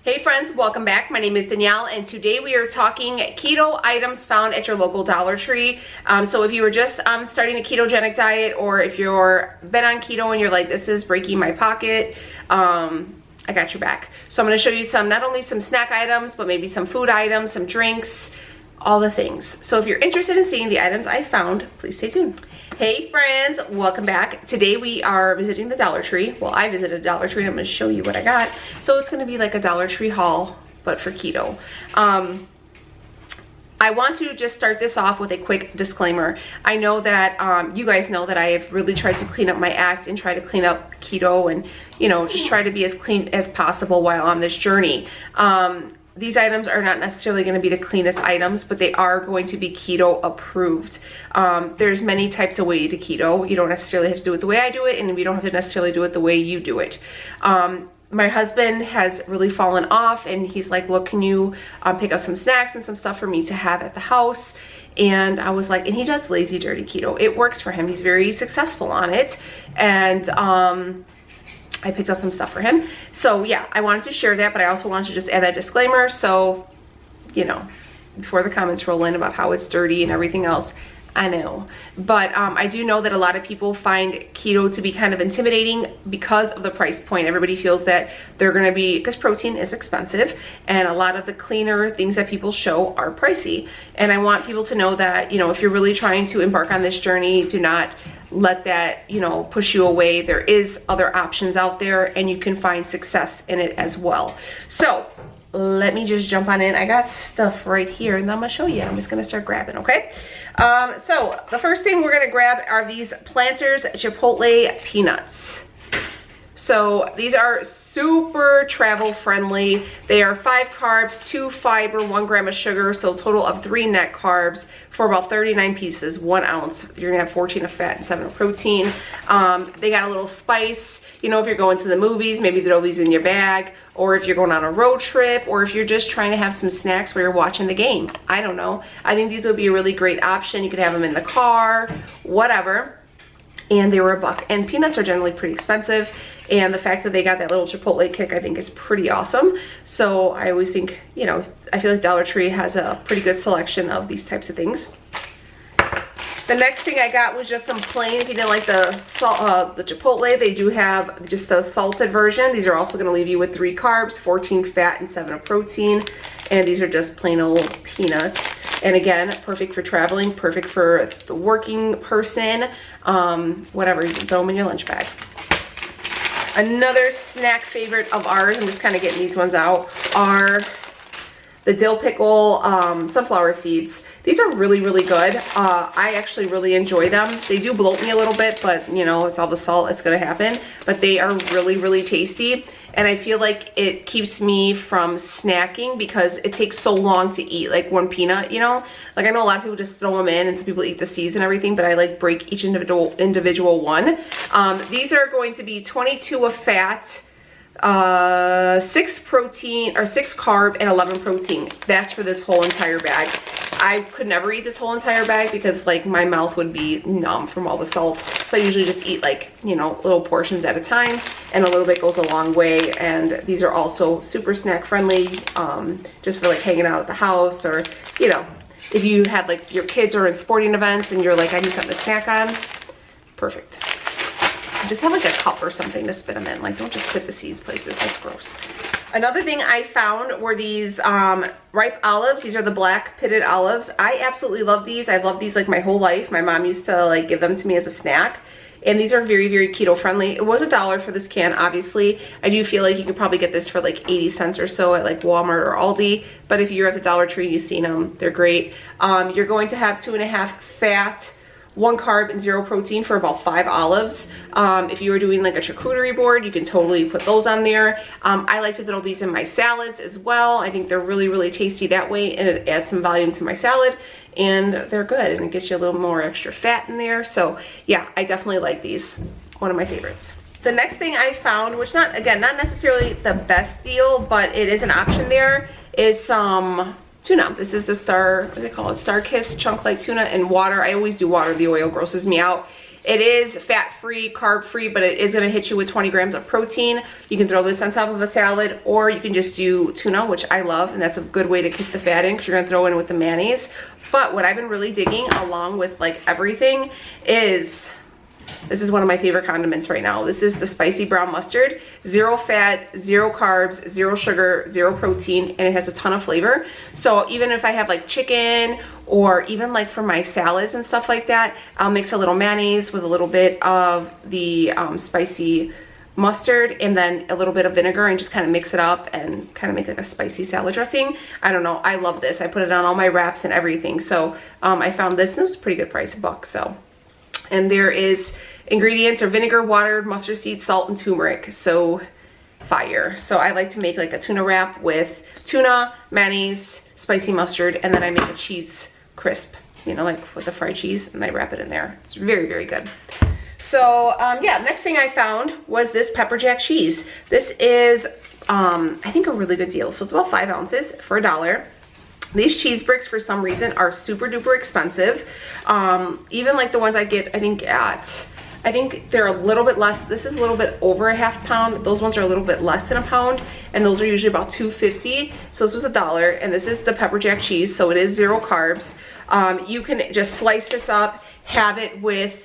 Hey friends, welcome back. My name is Danielle and today we are talking keto items found at your local Dollar Tree. So if you were just starting the ketogenic diet, or if you're been on keto and you're like, this is breaking my pocket, I got your back. So I'm going to show you some, not only some snack items, but maybe some food items, some drinks, all the things. So if you're interested in seeing the items I found, please stay tuned. Hey friends, welcome back. Today we are visiting the Dollar Tree. Well, I visited Dollar Tree and I'm going to show you what I got. So it's going to be like a Dollar Tree haul, but for keto. I want to just start this off with a quick disclaimer. I know that you guys know that I have really tried to clean up my act and try to clean up keto and, you know, just try to be as clean as possible while on this journey. These items are not necessarily going to be the cleanest items, but they are going to be keto approved. There's many types of way to keto. You don't necessarily have to do it the way I do it, and we don't have to necessarily do it the way you do it. My husband has really fallen off, and he's like, look, can you pick up some snacks and some stuff for me to have at the house? And I was like, and he does lazy dirty keto. It works for him. He's very successful on it. And I picked up some stuff for him. So yeah, I wanted to share that, but I also wanted to just add that disclaimer. So, you know, before the comments roll in about how it's dirty and everything else, I know. But I do know that a lot of people find keto to be kind of intimidating because of the price point. Everybody feels that they're gonna be, because protein is expensive and a lot of the cleaner things that people show are pricey. And I want people to know that, you know, if you're really trying to embark on this journey, do not let that, you know, push you away. There is other options out there and you can find success in it as well. So let me just jump on in. I got stuff right here and I'm gonna show you. I'm just gonna start grabbing, okay? So the first thing we're gonna grab are these Planters Chipotle peanuts. So these are super travel friendly. They are 5 carbs, 2 fiber, 1 gram of sugar, so a total of 3 net carbs for about 39 pieces, 1 ounce. You're gonna have 14 of fat and 7 of protein. They got a little spice. You know, if you're going to the movies, maybe throw these in your bag, or if you're going on a road trip, or if you're just trying to have some snacks while you're watching the game. I don't know. I think these would be a really great option. You could have them in the car, whatever. And they were $1. And peanuts are generally pretty expensive. And the fact that they got that little Chipotle kick, I think is pretty awesome. So I always think, you know, I feel like Dollar Tree has a pretty good selection of these types of things. The next thing I got was just some plain, if you didn't like the Chipotle, they do have just the salted version. These are also gonna leave you with 3 carbs, 14 fat, and 7 of protein. And these are just plain old peanuts. And again, perfect for traveling, perfect for the working person, whatever, you can throw them in your lunch bag. Another snack favorite of ours, I'm just kind of getting these ones out, are the Dill Pickle sunflower seeds. These are really, really good. I actually really enjoy them. They do bloat me a little bit, but you know, it's all the salt, it's gonna happen. But they are really, really tasty. And I feel like it keeps me from snacking because it takes so long to eat, like one peanut, you know? Like I know a lot of people just throw them in and some people eat the seeds and everything, but I like break each individual one. These are going to be 22 of fat, 6 protein, or 6 carb, and 11 protein. That's for this whole entire bag. I could never eat this whole entire bag because like my mouth would be numb from all the salt. So I usually just eat like, you know, little portions at a time, and a little bit goes a long way. And these are also super snack friendly, just for like hanging out at the house, or, you know, if you had like your kids are in sporting events and you're like, I need something to snack on, perfect. Just have like a cup or something to spit them in. Like, don't just spit the seeds places, that's gross. Another thing I found were these ripe olives. These are the black pitted olives. I absolutely love these. I've loved these like my whole life. My mom used to like give them to me as a snack. And these are very, very keto friendly. It was $1 for this can, obviously. I do feel like you could probably get this for like 80 cents or so at like Walmart or Aldi. But if you're at the Dollar Tree and you've seen them, they're great. You're going to have 2.5 fat, 1 carb, and 0 protein for about 5 olives. If you were doing like a charcuterie board, you can totally put those on there. I like to throw these in my salads as well. I think they're really, really tasty that way, and it adds some volume to my salad, and they're good, and it gets you a little more extra fat in there. So yeah, I definitely like these. One of my favorites. The next thing I found, which not necessarily the best deal, but it is an option there, is some tuna. This is the what do they call it? Star Kiss chunk like tuna in water. I always do water. The oil grosses me out. It is fat-free, carb-free, but it is gonna hit you with 20 grams of protein. You can throw this on top of a salad, or you can just do tuna, which I love, and that's a good way to kick the fat in because you're gonna throw in with the mayonnaise. But what I've been really digging along with like everything is, this is one of my favorite condiments right now. This is the spicy brown mustard. 0 fat, 0 carbs, 0 sugar, 0 protein, and it has a ton of flavor. So even if I have like chicken, or even like for my salads and stuff like that, I'll mix a little mayonnaise with a little bit of the spicy mustard and then a little bit of vinegar and just kind of mix it up and kind of make like a spicy salad dressing. I don't know, I love this. I put it on all my wraps and everything. So I found this and it was a pretty good price, $1. So, and there is ingredients are vinegar, water, mustard seed, salt, and turmeric. So fire. So I like to make like a tuna wrap with tuna, mayonnaise, spicy mustard, and then I make a cheese crisp, you know, like with the fried cheese, and I wrap it in there. It's very, very good. So yeah, next thing I found was this pepper jack cheese. This is I think a really good deal. So it's about 5 ounces for $1. These cheese bricks for some reason are super duper expensive. Even like the ones I get, I think they're a little bit less. This is a little bit over a half pound. Those ones are a little bit less than a pound, and those are usually about $2.50. So this was $1, and this is the pepper jack cheese, so it is 0 carbs. You can just slice this up, have it with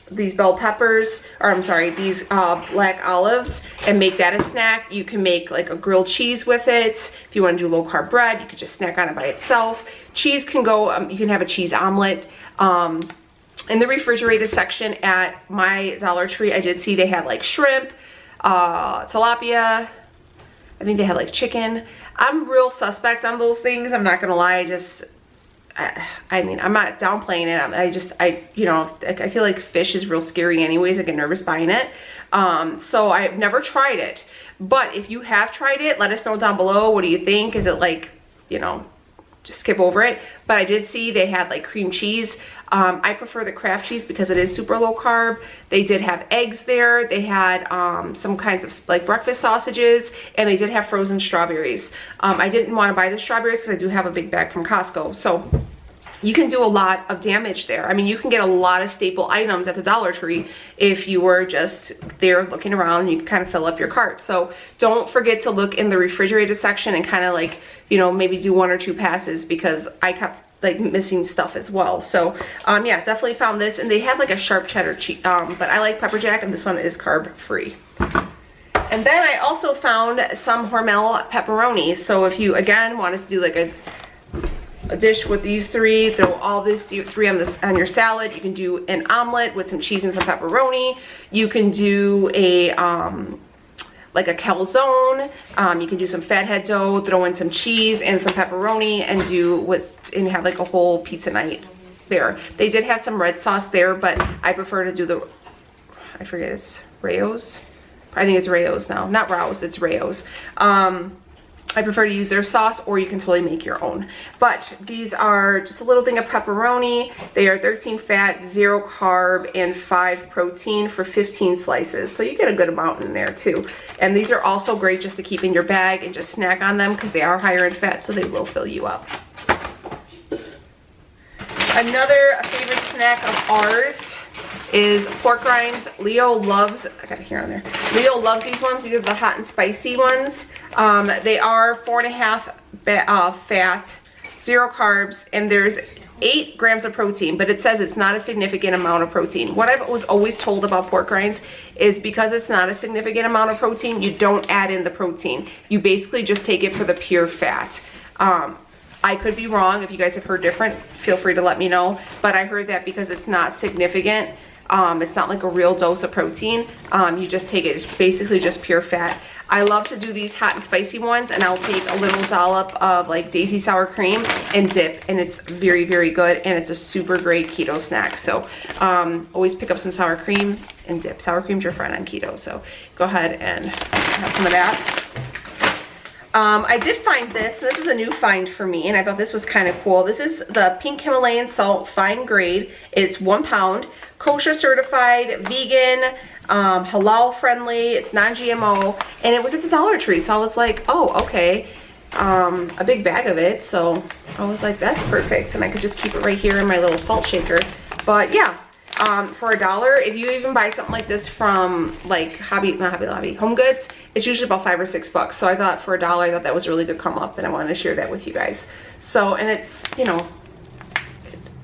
these bell peppers, or I'm sorry, these black olives, and make that a snack. You can make like a grilled cheese with it. If you want to do low carb bread, you could just snack on it by itself. Cheese can go, you can have a cheese omelet. In the refrigerated section at my Dollar Tree, I did see they had like shrimp, tilapia. I think they had like chicken. I'm real suspect on those things. I'm not gonna lie. I mean, I'm not downplaying it. You know, I feel like fish is real scary anyways. I get nervous buying it. So I've never tried it. But if you have tried it, let us know down below. What do you think? Is it like, you know, just skip over it? But I did see they had like cream cheese. I prefer the Kraft cheese because it is super low carb. They did have eggs there. They had some kinds of like breakfast sausages, and they did have frozen strawberries. I didn't want to buy the strawberries because I do have a big bag from Costco. So you can do a lot of damage there. I mean, you can get a lot of staple items at the Dollar Tree if you were just there looking around. You can kind of fill up your cart. So don't forget to look in the refrigerated section and kind of like, you know, maybe do 1 or 2 passes, because I kept like missing stuff as well. So yeah, definitely found this, and they had like a sharp cheddar cheese, but I like pepper jack, and this one is carb free. And then I also found some Hormel pepperoni. So if you again wanted to do like a dish with these 3, throw all these 3 on your salad. You can do an omelet with some cheese and some pepperoni. You can do a like a calzone. You can do some fathead dough, throw in some cheese and some pepperoni, and have like a whole pizza night there. They did have some red sauce there, but I prefer to do I forget, it's Rayo's. I think it's Rayo's now, not Rao's, it's Rayo's. I prefer to use their sauce, or you can totally make your own. But these are just a little thing of pepperoni. They are 13 fat, 0 carb, and 5 protein for 15 slices. So you get a good amount in there too. And these are also great just to keep in your bag and just snack on them, because they are higher in fat, so they will fill you up. Another favorite snack of ours is pork rinds. Leo loves, I got it here on there. Leo loves these ones. These are the hot and spicy ones. They are 4.5 fat, 0 carbs, and there's 8 grams of protein, but it says it's not a significant amount of protein. What I was always told about pork rinds is because it's not a significant amount of protein, you don't add in the protein. You basically just take it for the pure fat. I could be wrong. If you guys have heard different, feel free to let me know. But I heard that because it's not significant, it's not like a real dose of protein, you just take it. It's basically just pure fat. I love to do these hot and spicy ones, and I'll take a little dollop of like Daisy sour cream and dip, and it's very, very good, and it's a super great keto snack. So always pick up some sour cream and dip. Sour cream's your friend on keto, so go ahead and have some of that. I did find this. This is a new find for me, and I thought this was kind of cool. This is the pink Himalayan salt fine grade. It's 1 pound, kosher certified, vegan, halal friendly, it's non-GMO, and it was at the Dollar Tree. So I was like, oh, okay, a big bag of it. So I was like, that's perfect, and I could just keep it right here in my little salt shaker. But yeah, for $1. If you even buy something like this from like not Hobby Lobby, Home Goods, it's usually about $5 or $6. So I thought for $1, I thought that was a really good come up, and I wanted to share that with you guys. So, and it's, you know,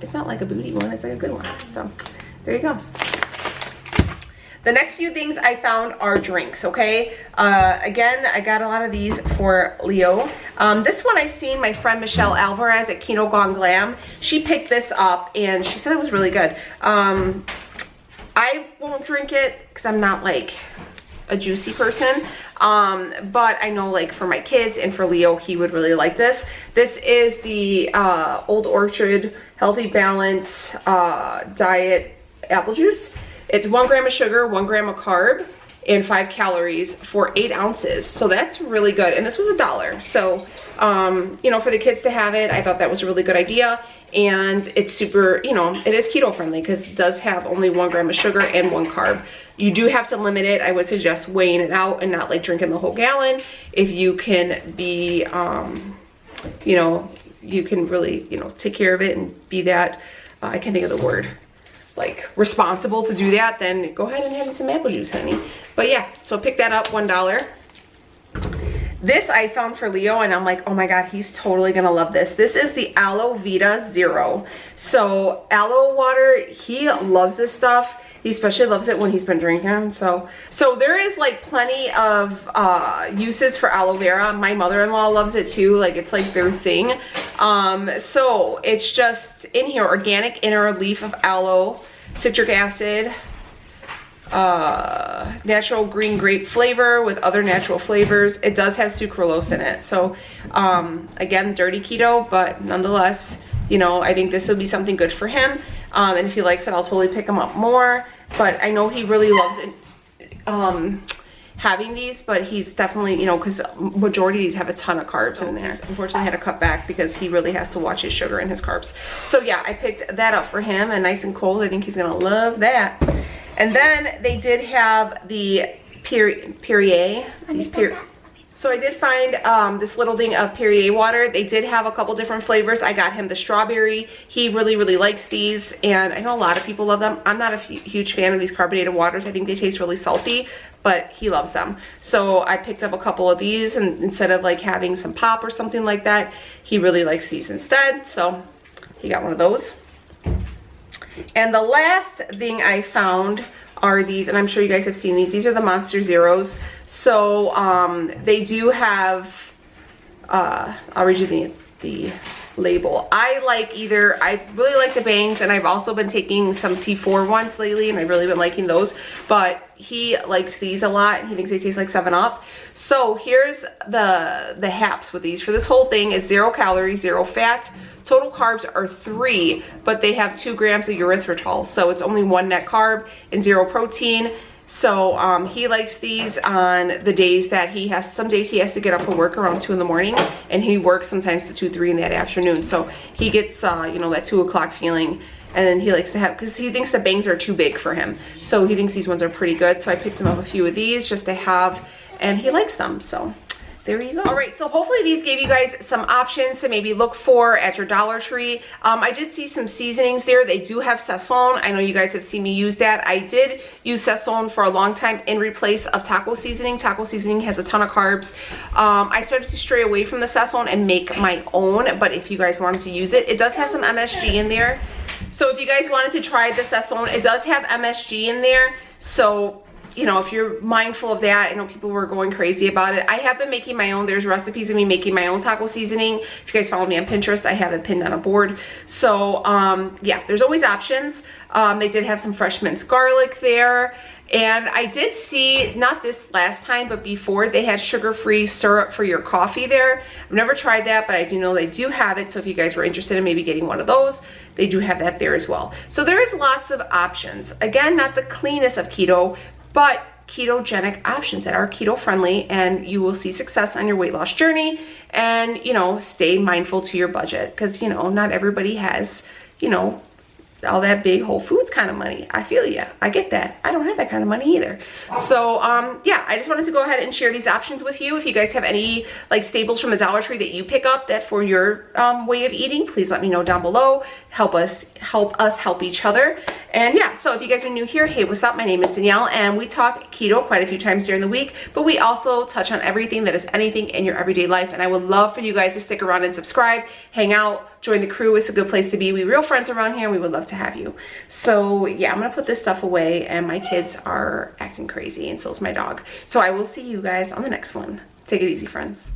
it's not like a bougie one, it's like a good one. So there you go. The next few things I found are drinks, okay? Again, I got a lot of these for Leo. This one I seen my friend Michelle Alvarez at Keto Gone Glam. She picked this up and she said it was really good. I won't drink it because I'm not like a juicy person. But I know like for my kids and for Leo, he would really like this. This is the Old Orchard Healthy Balance Diet Apple Juice. It's 1 gram of sugar, 1 gram of carb, and 5 calories for 8 ounces. So that's really good. And this was $1. So, you know, for the kids to have it, I thought that was a really good idea. And it's super, you know, it is keto friendly because it does have only 1 gram of sugar and 1 carb. You do have to limit it. I would suggest weighing it out and not like drinking the whole gallon. If you can be, you know, you can really, you know, take care of it and be that, I can't think of the word, like responsible to do that, then go ahead and have some apple juice, honey. But yeah, so pick that up, $1. This I found for Leo and I'm like, oh my God, he's totally gonna love this. This is the Aloe Vita Zero. So aloe water, he loves this stuff. He especially loves it when he's been drinking. So there is like plenty of uses for aloe vera. My mother-in-law loves it too. Like it's like their thing. So it's just in here, organic inner leaf of aloe, citric acid, natural green grape flavor with other natural flavors. It does have sucralose in it. So again, dirty keto, but nonetheless, you know, I think this will be something good for him. And if he likes it, I'll totally pick him up more. But I know he really loves it, having these, but he's definitely, you know, because majority of these have a ton of carbs in there. Unfortunately, I had to cut back because he really has to watch his sugar and his carbs. So yeah, I picked that up for him, and nice and cold. I think he's gonna love that. And then they did have the Perrier. So I did find this little thing of Perrier water. They did have a couple different flavors. I got him the strawberry. He really likes these, and I know a lot of people love them. I'm not a huge fan of these carbonated waters. I think they taste really salty, but he loves them. So I picked up a couple of these, and instead of like having some pop or something like that, he really likes these instead. So he got one of those. And the last thing I found are these, and I'm sure you guys have seen these. These are the Monster Zeros. So they do have, I'll read you the label. I really like the bangs, and I've also been taking some C4 ones lately, and I've really been liking those. But he likes these a lot, and he thinks they taste like 7-Up. So here's the haps with these. For this whole thing is 0 calories, 0 fat. Total carbs are 3, but they have 2 grams of erythritol. So it's only 1 net carb and 0 protein. So he likes these on the days that he has, some days he has to get up for work around 2 in the morning, and he works sometimes to 2, 3 in that afternoon. So he gets, you know, that 2 o'clock feeling, and then he likes to have, because he thinks the bangs are too big for him. So he thinks these ones are pretty good. So I picked him up a few of these just to have, and he likes them. So there you go. All right, so hopefully these gave you guys some options to maybe look for at your Dollar Tree. I did see some seasonings there. They do have sazon. I know you guys have seen me use that. I did use sazon for a long time in replace of taco seasoning. Taco seasoning has a ton of carbs. I started to stray away from the sazon and make my own, but if you guys wanted to use it, it does have some MSG in there. So if you guys wanted to try the sazon, it does have MSG in there. So, you know, if you're mindful of that, I know people were going crazy about it. I have been making my own. There's recipes of me making my own taco seasoning. If you guys follow me on Pinterest, I have it pinned on a board. So yeah, there's always options. They did have some fresh minced garlic there. And I did see, not this last time, but before, they had sugar-free syrup for your coffee there. I've never tried that, but I do know they do have it. So if you guys were interested in maybe getting one of those, they do have that there as well. So there is lots of options. Again, not the cleanest of keto, but ketogenic options that are keto friendly, and you will see success on your weight loss journey. And, you know, stay mindful to your budget, because, you know, not everybody has, you know, all that big Whole Foods kind of money. I feel you. I get that. I don't have that kind of money either. So yeah, I just wanted to go ahead and share these options with you. If you guys have any like staples from the Dollar Tree that you pick up that for your way of eating, please let me know down below. Help us help each other. And yeah, so if you guys are new here, hey, what's up? My name is Danielle, and we talk keto quite a few times during the week, but we also touch on everything that is anything in your everyday life. And I would love for you guys to stick around and subscribe, hang out, join the crew. It's a good place to be. We're real friends around here, and we would love to have you. So yeah, I'm gonna put this stuff away, and my kids are acting crazy, and so is my dog. So I will see you guys on the next one. Take it easy, friends.